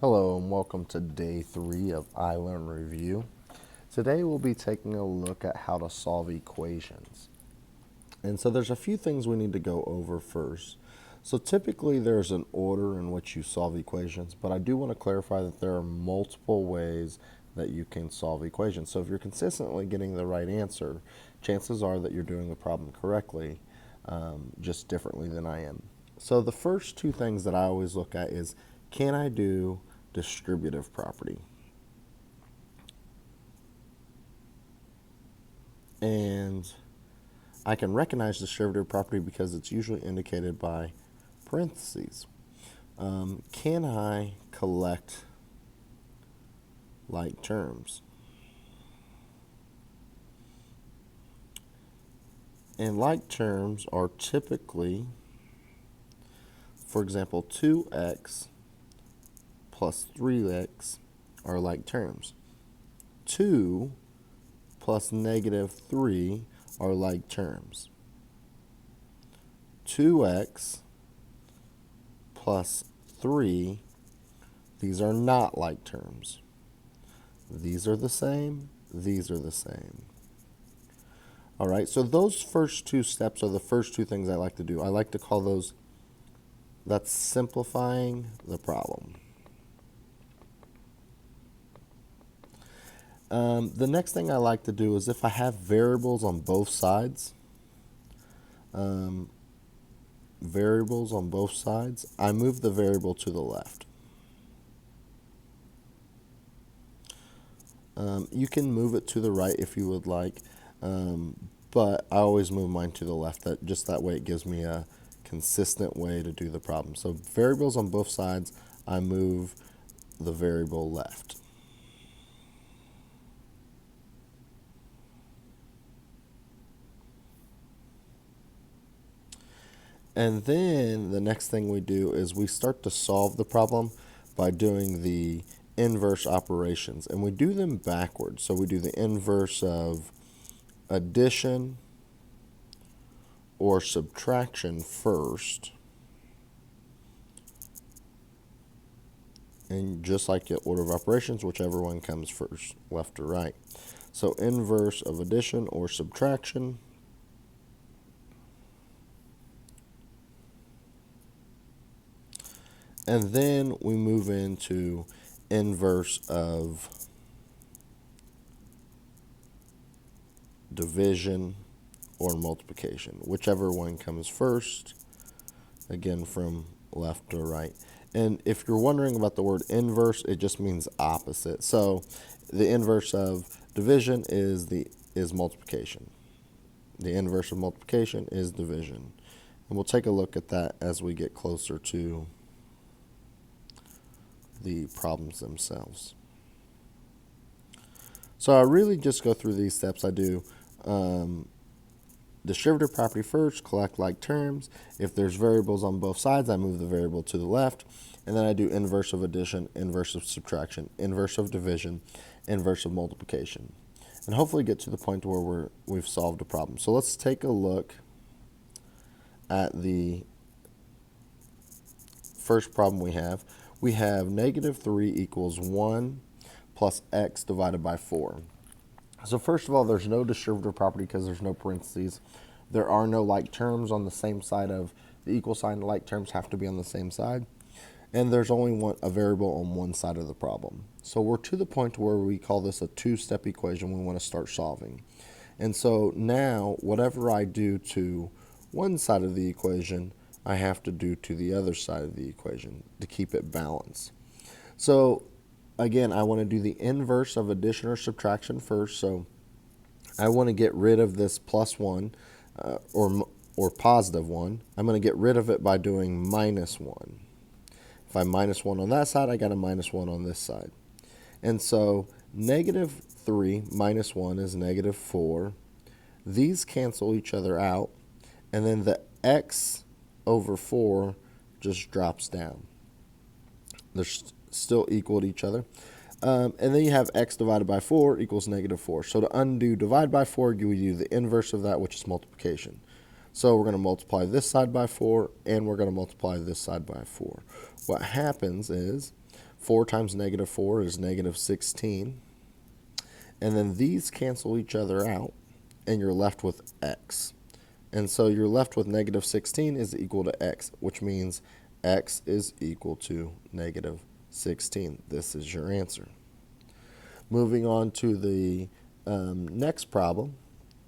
Hello and welcome to day 3 of iLearn review. Today we'll be taking a look at how to solve equations. And so there's a few things we need to go over first. So typically there's an order in which you solve equations, but I do want to clarify that there are multiple ways that you can solve equations. So if you're consistently getting the right answer, chances are that you're doing the problem correctly, just differently than I am. So the first two things that I always look at is, can I do distributive property? And I can recognize distributive property because it's usually indicated by parentheses. Can I collect like terms? And like terms are typically, for example, 2x plus 3x are like terms. 2 plus negative 3 are like terms. 2x plus 3, these are not like terms. These are the same, these are the same. All right, so those first two steps are the first two things I like to do. I like to call those, that's simplifying the problem. The next thing I like to do is if I have variables on both sides, I move the variable to the left. You can move it to the right if you would like, but I always move mine to the left. That way it gives me a consistent way to do the problem. So variables on both sides, I move the variable left. And then the next thing we do is we start to solve the problem by doing the inverse operations. And we do them backwards. So we do the inverse of addition or subtraction first. And just like the order of operations, whichever one comes first, left or right. So inverse of addition or subtraction. And then we move into inverse of division or multiplication, whichever one comes first, again from left to right. And if you're wondering about the word inverse, it just means opposite. So the inverse of division is multiplication. The inverse of multiplication is division. And we'll take a look at that as we get closer to the problems themselves. So I really just go through these steps. I do distributive property first, collect like terms. If there's variables on both sides, I move the variable to the left. And then I do inverse of addition, inverse of subtraction, inverse of division, inverse of multiplication. And hopefully get to the point where we've solved a problem. So let's take a look at the first problem we have. We have negative 3 equals 1 plus x divided by 4. So first of all, there's no distributive property because there's no parentheses. There are no like terms on the same side of the equal sign. Like terms have to be on the same side. And there's only a variable on one side of the problem. So we're to the point where we call this a two-step equation we want to start solving. And so now, whatever I do to one side of the equation, I have to do to the other side of the equation to keep it balanced. So again, I want to do the inverse of addition or subtraction first. So I want to get rid of this plus 1 or positive 1. I'm going to get rid of it by doing minus 1. If I minus 1 on that side, I got a minus 1 on this side. And so negative 3 minus 1 is negative 4. These cancel each other out. And then the x over 4 just drops down. They're still equal to each other. And then you have x divided by 4 equals negative 4. So to undo divide by 4, you would do the inverse of that, which is multiplication. So we're going to multiply this side by 4, and we're going to multiply this side by 4. What happens is 4 times negative 4 is negative 16. And then these cancel each other out, and you're left with x. And so you're left with negative 16 is equal to x, which means x is equal to negative 16. This is your answer. Moving on to the next problem,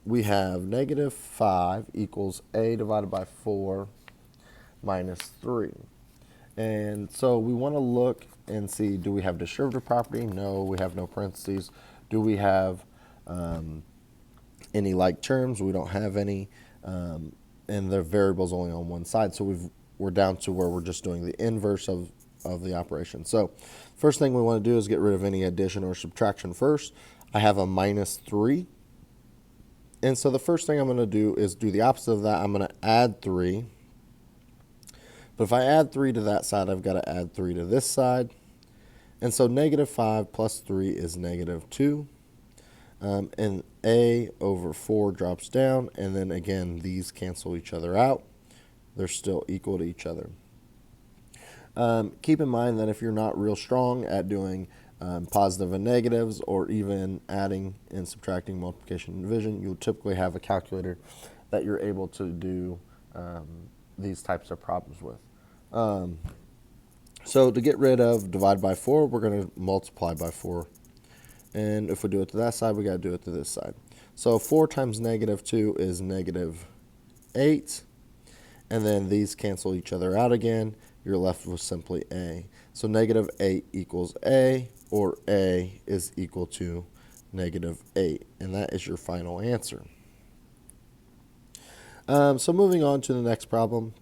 we have negative 5 equals a divided by 4 minus 3. And so we want to look and see, do we have distributive property? No, we have no parentheses. Do we have any like terms? We don't have any. And the variable's only on one side. So we're down to where we're just doing the inverse of the operation. So first thing we want to do is get rid of any addition or subtraction first. I have a minus 3. And so the first thing I'm going to do is do the opposite of that. I'm going to add 3. But if I add 3 to that side, I've got to add 3 to this side. And so negative 5 plus 3 is negative 2. And a over 4 drops down. And then again, these cancel each other out. They're still equal to each other. Keep in mind that if you're not real strong at doing positive and negatives, or even adding and subtracting, multiplication and division, you'll typically have a calculator that you're able to do these types of problems with. So to get rid of divide by 4, we're going to multiply by 4. And if we do it to that side, we got to do it to this side. So 4 times negative 2 is negative 8. And then these cancel each other out again. You're left with simply a. So negative 8 equals a, or a is equal to negative 8. And that is your final answer. So moving on to the next problem.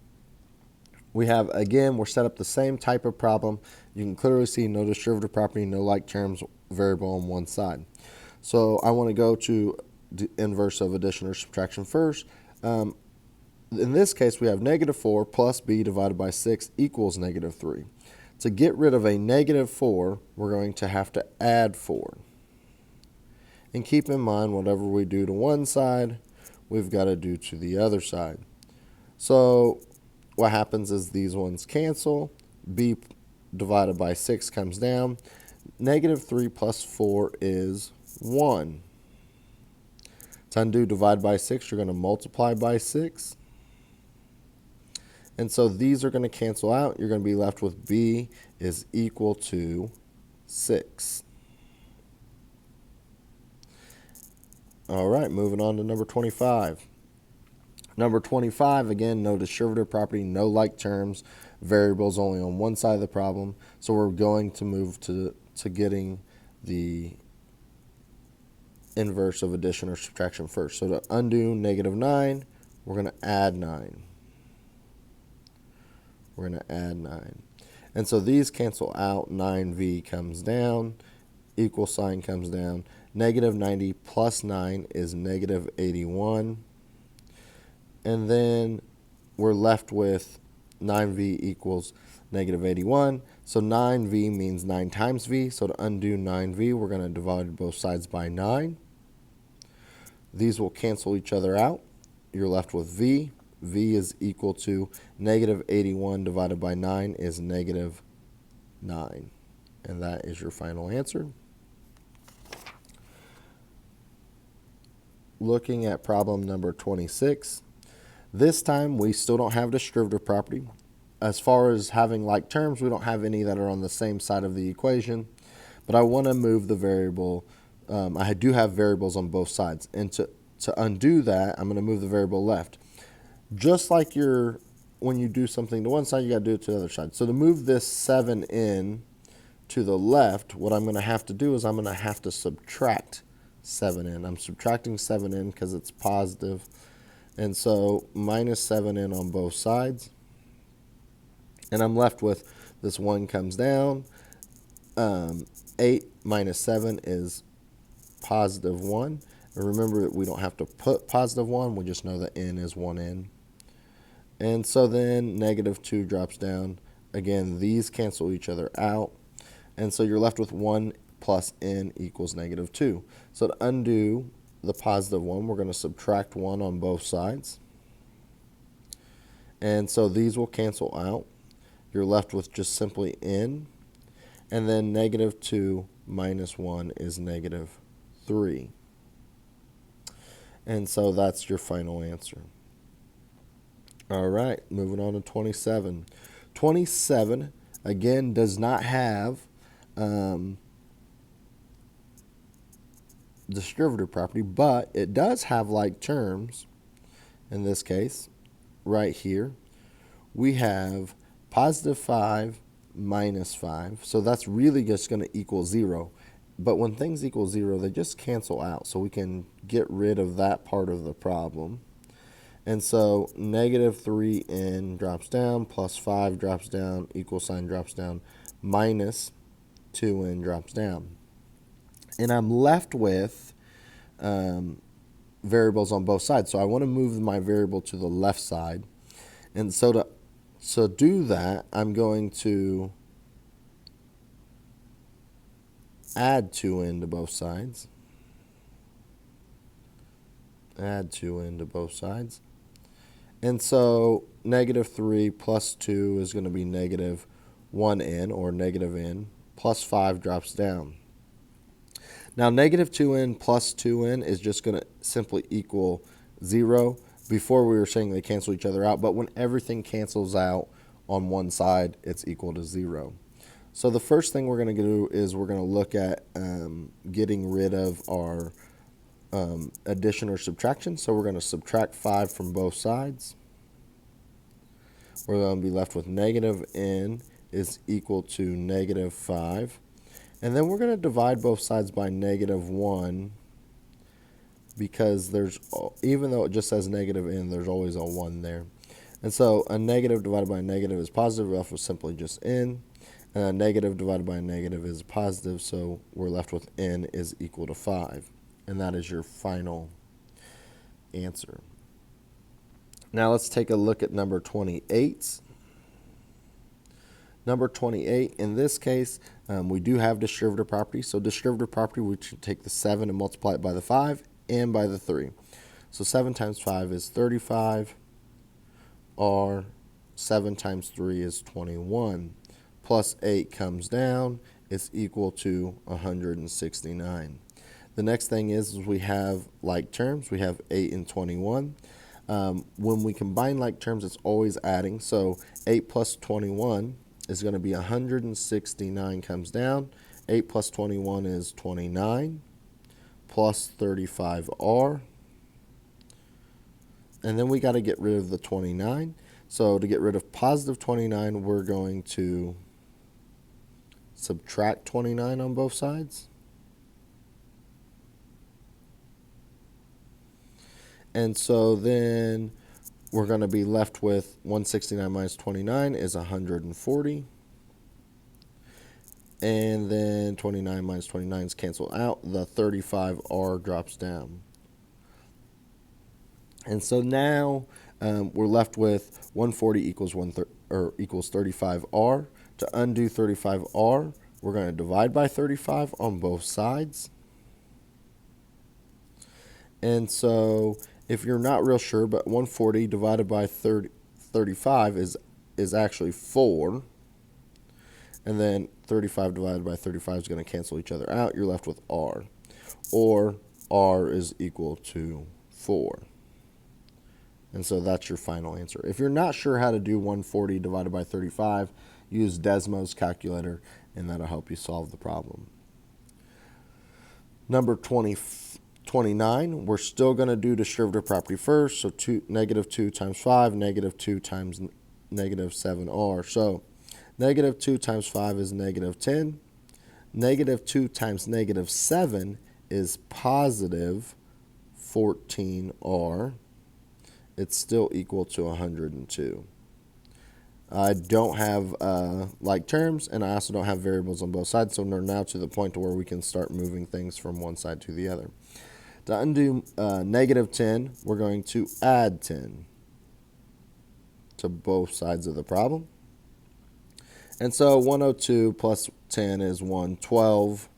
We have, again, we're set up the same type of problem. You can clearly see no distributive property, no like terms, variable on one side. So I want to go to the inverse of addition or subtraction first. In this case, we have negative 4 plus b divided by 6 equals negative 3. To get rid of a negative 4, we're going to have to add 4. And keep in mind, whatever we do to one side, we've got to do to the other side. So what happens is these ones cancel. B divided by 6 comes down. Negative 3 plus 4 is 1. To undo divide by 6, you're going to multiply by 6. And so these are going to cancel out. You're going to be left with b is equal to 6. All right, moving on to number 25. Number 25, again, no distributive property, no like terms, variables only on one side of the problem. So we're going to move to getting the inverse of addition or subtraction first. So to undo negative 9, we're going to add 9. We're going to add 9. And so these cancel out. 9v comes down. Equal sign comes down. Negative 90 plus 9 is negative 81. And then we're left with 9v equals negative 81. So 9v means 9 times v. So to undo 9v, we're going to divide both sides by 9. These will cancel each other out. You're left with v. V is equal to negative 81 divided by 9 is negative 9. And that is your final answer. Looking at problem number 26. This time we still don't have distributive property. As far as having like terms, we don't have any that are on the same side of the equation. But I want to move the variable. I do have variables on both sides. And to undo that, I'm going to move the variable left. Just like when you do something to one side, you got to do it to the other side. So to move this 7 in to the left, what I'm going to have to do is I'm going to have to subtract 7 in. I'm subtracting 7 in because it's positive. And so minus 7 in on both sides. And I'm left with this 1 comes down. 8 minus 7 is positive 1. And remember that we don't have to put positive 1. We just know that n is 1n. And so then negative 2 drops down. Again, these cancel each other out. And so you're left with 1 plus n equals negative 2. So to undo the positive 1, we're going to subtract 1 on both sides. And so these will cancel out. You're left with just simply n. And then negative 2 minus 1 is negative 3. And so that's your final answer. All right, moving on to 27. 27, again, does not have distributive property, but it does have like terms. In this case, right here, we have positive 5 minus 5. So that's really just going to equal 0. But when things equal 0, they just cancel out. So we can get rid of that part of the problem. And so negative 3n drops down, plus 5 drops down, equal sign drops down, minus 2n drops down. And I'm left with variables on both sides. So I want to move my variable to the left side. And so to do that, I'm going to add 2n to both sides. Add 2n to both sides. And so negative 3 plus 2 is going to be negative 1n, or negative n, plus 5 drops down. Now negative 2n plus 2n is just going to simply equal 0. Before we were saying they cancel each other out, but when everything cancels out on one side, it's equal to 0. So the first thing we're going to do is we're going to look at getting rid of our addition or subtraction. So we're going to subtract 5 from both sides. We're going to be left with negative n is equal to negative 5. And then we're going to divide both sides by negative 1, because there's, even though it just says negative n, there's always a 1 there. And so a negative divided by a negative is positive. We're left with simply just n. And a negative divided by a negative is positive, so we're left with n is equal to 5. And that is your final answer. Now let's take a look at number 28. Number 28, in this case, we do have distributive property. So distributive property, we should take the 7 and multiply it by the 5 and by the 3. So 7 times 5 is 35, or 7 times 3 is 21. Plus 8 comes down, it's equal to 169. The next thing is we have like terms. We have 8 and 21. When we combine like terms, it's always adding. So 8 plus 21 is going to be 169 comes down. 8 plus 21 is 29, plus 35r. And then we got to get rid of the 29. So to get rid of positive 29, we're going to subtract 29 on both sides. And so then we're going to be left with 169 minus 29 is 140. And then 29 minus 29 is canceled out. The 35r drops down. And so now we're left with 140 equals 35r. To undo 35r, we're going to divide by 35 on both sides. And so if you're not real sure, but 140 divided by 35 is actually 4. And then 35 divided by 35 is going to cancel each other out. You're left with r. Or r is equal to 4. And so that's your final answer. If you're not sure how to do 140 divided by 35, use Desmos calculator, and that'll help you solve the problem. Number 29, we're still going to do distributive property first. So negative 2 times 5, negative 2 times negative 7r. So negative 2 times 5 is negative 10. Negative 2 times negative 7 is positive 14r. It's still equal to 102. I don't have like terms, and I also don't have variables on both sides, so we're now to the point where we can start moving things from one side to the other. To undo negative 10, we're going to add 10 to both sides of the problem. And so 102 plus 10 is 112.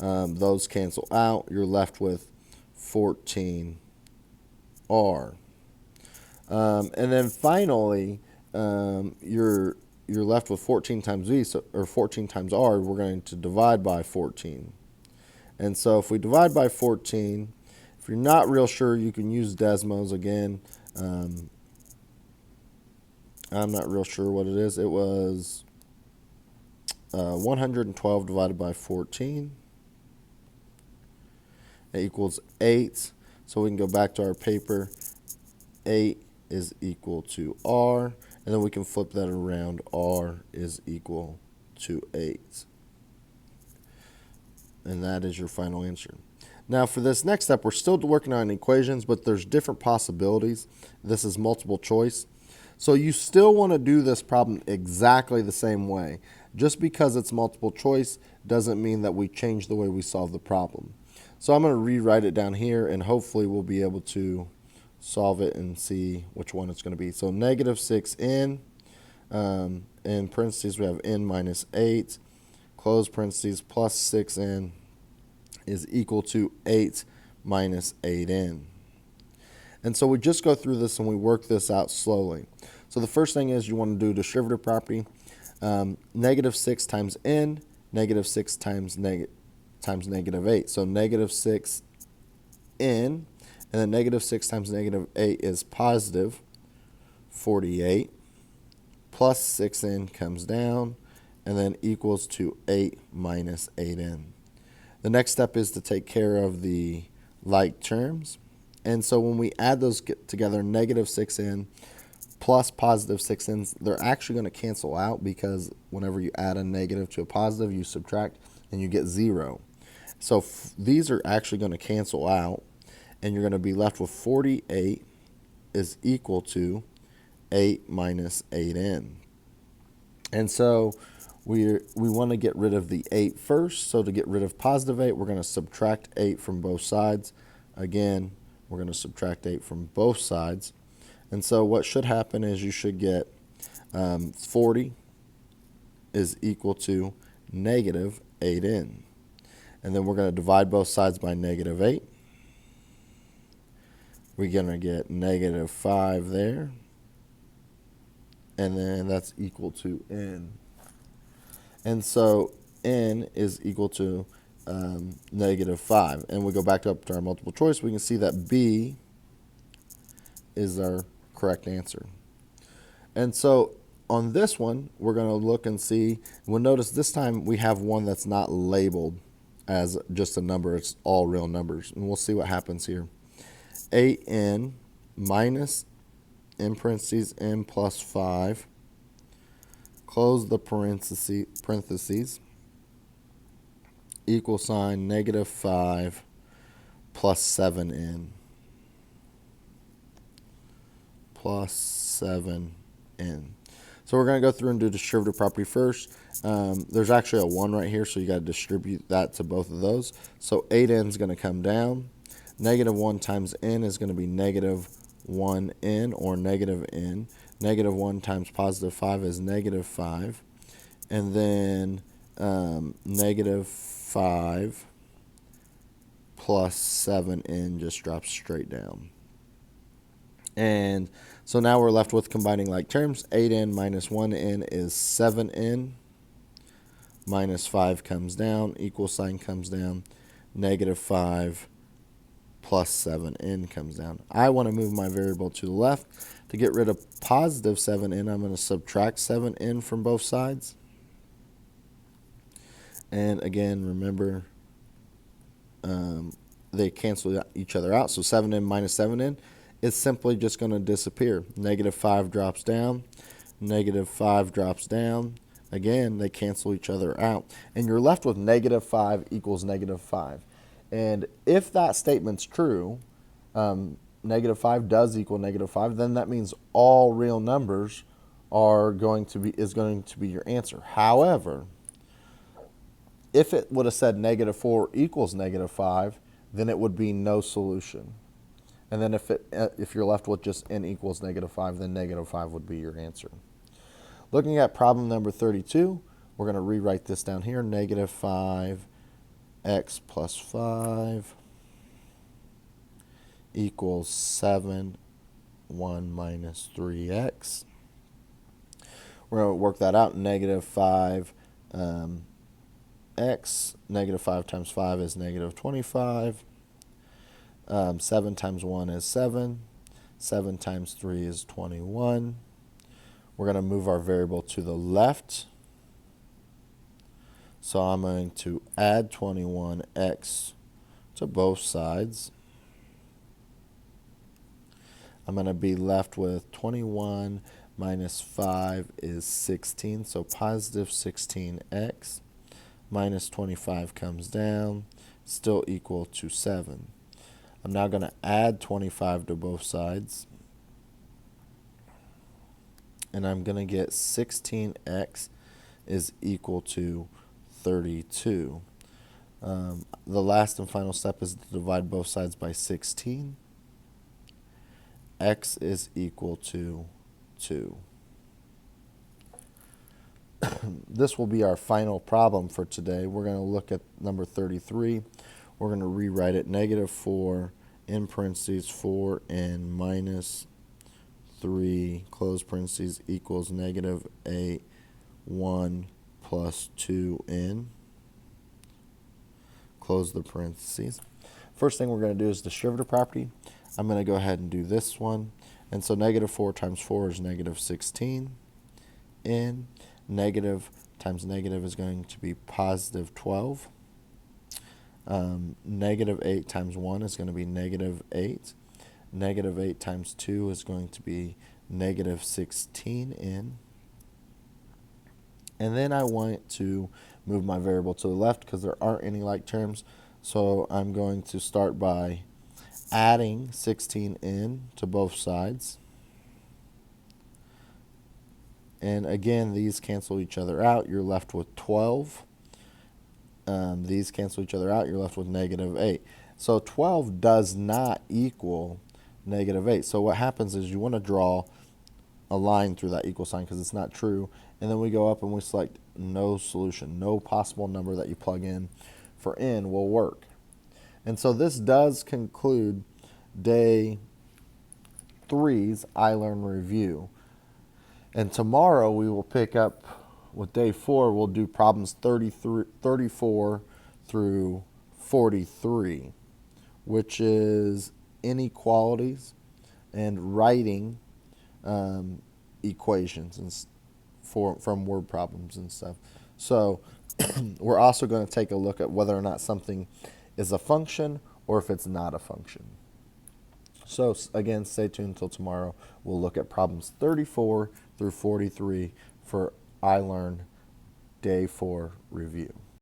Those cancel out. You're left with 14r. And then finally, your you're left with 14 times v, or 14 times r, we're going to divide by 14. And so if we divide by 14, if you're not real sure, you can use Desmos again. I'm not real sure what it is. It was 112 divided by 14. It equals 8. So we can go back to our paper. 8 is equal to r. And then we can flip that around. R is equal to 8. And that is your final answer. Now for this next step, we're still working on equations, but there's different possibilities. This is multiple choice. So you still want to do this problem exactly the same way. Just because it's multiple choice doesn't mean that we change the way we solve the problem. So I'm going to rewrite it down here, and hopefully we'll be able to solve it and see which one it's going to be. So negative 6n, in parentheses we have n minus 8, close parentheses, plus 6n is equal to 8 minus 8n. And so we just go through this and we work this out slowly. So the first thing is you want to do distributive property. Negative 6 times n, negative 6 times negative 8. So negative 6n, and then negative 6 times negative 8 is positive 48, plus 6n comes down, and then equals to 8 minus 8n. The next step is to take care of the like terms. And so when we add those together, negative 6n plus positive 6n, they're actually going to cancel out, because whenever you add a negative to a positive, you subtract and you get 0. So these are actually going to cancel out, and you're going to be left with 48 is equal to 8 minus 8n. And so we want to get rid of the 8 first. So to get rid of positive 8, we're going to subtract 8 from both sides. Again, we're going to subtract 8 from both sides. And so what should happen is you should get 40 is equal to negative 8n. And then we're going to divide both sides by negative 8. We're going to get negative 5 there. And then that's equal to n. And so n is equal to negative 5. And we go back up to our multiple choice. We can see that B is our correct answer. And so on this one, we're going to look and see. We'll notice this time we have one that's not labeled as just a number. It's all real numbers. And we'll see what happens here. 8n minus, in parentheses, n plus 5. Close the parentheses. Equal sign negative 5 plus 7n. Plus 7n. So we're going to go through and do distributive property first. There's actually a 1 right here, so you got to distribute that to both of those. So 8n is going to come down. Negative 1 times n is going to be negative 1n, or negative n. Negative 1 times positive 5 is negative 5. And then negative 5 plus 7n just drops straight down. And so now we're left with combining like terms. 8n minus 1n is 7n. Minus 5 comes down. Equal sign comes down. Negative 5 plus 7n comes down. I want to move my variable to the left. To get rid of positive 7n, I'm going to subtract 7n from both sides. And again, remember, they cancel each other out. So 7n minus 7n is simply just going to disappear. Negative 5 drops down. Negative 5 drops down. Again, they cancel each other out. And you're left with negative 5 equals negative 5. And if that statement's true, negative 5 does equal negative 5, then that means all real numbers is going to be your answer. However, if it would have said negative 4 equals negative 5, then it would be no solution. And then if you're left with just n equals negative 5, then negative 5 would be your answer. Looking at problem number 32, we're going to rewrite this down here. Negative 5x plus 5 equals 7, 1 minus 3x. We're going to work that out. Negative 5 x. Negative 5 times 5 is negative 25. 7 times 1 is 7. 7 times 3 is 21. We're going to move our variable to the left. So I'm going to add 21x to both sides. I'm going to be left with 21 minus 5 is 16, so positive 16x minus 25 comes down, still equal to 7. I'm now going to add 25 to both sides, and I'm going to get 16x is equal to 32. The last and final step is to divide both sides by 16. X is equal to 2. This will be our final problem for today. We're going to look at number 33. We're going to rewrite it negative 4 in parentheses 4n minus 3 close parentheses equals negative 8 1 plus 2n close the parentheses. First thing we're going to do is distributive property. I'm going to go ahead and do this one. And so negative 4 times 4 is negative 16. N negative times negative is going to be positive 12. Negative 8 times 1 is going to be negative 8. Negative 8 times 2 is going to be negative 16n. And then I want to move my variable to the left because there aren't any like terms. So I'm going to start by adding 16n to both sides. And again, these cancel each other out. You're left with 12. These cancel each other out. You're left with negative 8. So 12 does not equal negative 8. So what happens is you want to draw a line through that equal sign because it's not true. And then we go up and we select no solution. No possible number that you plug in for n will work. And so this does conclude day 3's iLearn review. And tomorrow we will pick up with day 4. We'll do problems 34 through 43, which is inequalities and writing equations and from word problems and stuff. So we're also going to take a look at whether or not something is a function or if it's not a function. So again, stay tuned until tomorrow. We'll look at problems 34 through 43 for iLearn Day 4 review.